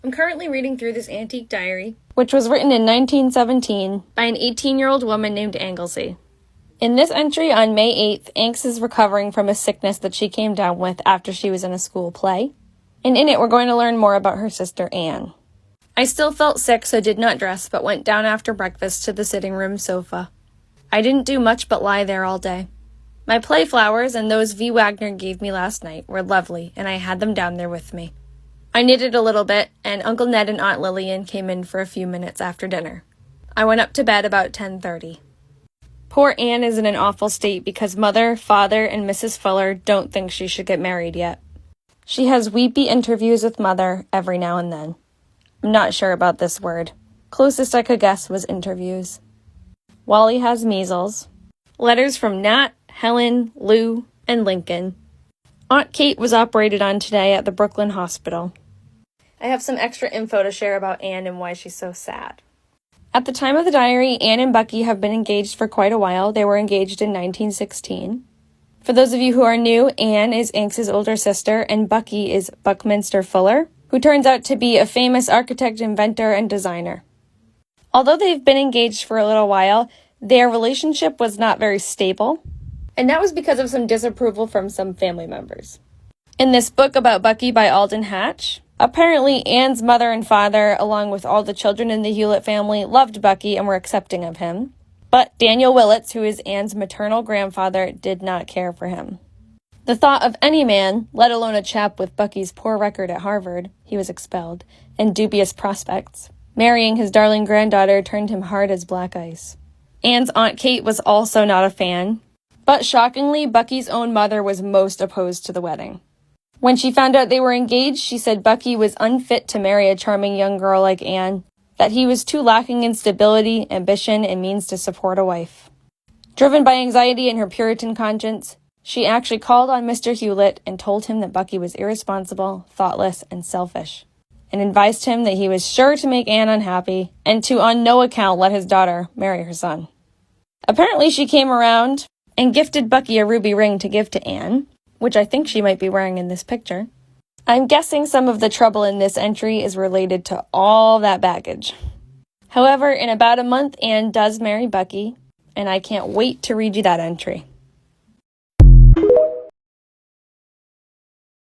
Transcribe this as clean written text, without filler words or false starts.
I'm currently reading through this antique diary, which was written in 1917 by an 18-year-old woman named Anglesey. In this entry on May 8th, Anx is recovering from a sickness that she came down with after she was in a school play. And in it, we're going to learn more about her sister, Anne. I still felt sick, so did not dress, but went down after breakfast to the sitting room sofa. I didn't do much but lie there all day. My play flowers and those V. Wagner gave me last night were lovely, and I had them down there with me. I knitted a little bit, and Uncle Ned and Aunt Lillian came in for a few minutes after dinner. I went up to bed about 10:30. Poor Anne is in an awful state because Mother, Father, and Mrs. Fuller don't think she should get married yet. She has weepy interviews with Mother every now and then. I'm not sure about this word. Closest I could guess was interviews. Wally has measles. Letters from Nat, Helen, Lou, and Lincoln. Aunt Kate was operated on today at the Brooklyn Hospital. I have some extra info to share about Anne and why she's so sad. At the time of the diary, Anne and Bucky have been engaged for quite a while. They were engaged in 1916. For those of you who are new, Anne is Anx's older sister, and Bucky is Buckminster Fuller, who turns out to be a famous architect, inventor, and designer. Although they've been engaged for a little while, their relationship was not very stable, and that was because of some disapproval from some family members. In this book about Bucky by Alden Hatch, apparently Anne's mother and father, along with all the children in the Hewlett family, loved Bucky and were accepting of him. But Daniel Willits, who is Anne's maternal grandfather, did not care for him. The thought of any man, let alone a chap with Bucky's poor record at Harvard, he was expelled, and dubious prospects, marrying his darling granddaughter turned him hard as black ice. Anne's Aunt Kate was also not a fan, but shockingly, Bucky's own mother was most opposed to the wedding. When she found out they were engaged, she said Bucky was unfit to marry a charming young girl like Anne, that he was too lacking in stability, ambition, and means to support a wife. Driven by anxiety and her Puritan conscience, she actually called on Mr. Hewlett and told him that Bucky was irresponsible, thoughtless, and selfish, and advised him that he was sure to make Anne unhappy and to on no account let his daughter marry her son. Apparently she came around and gifted Bucky a ruby ring to give to Anne, which I think she might be wearing in this picture. I'm guessing some of the trouble in this entry is related to all that baggage. However, in about a month, Anne does marry Bucky, and I can't wait to read you that entry.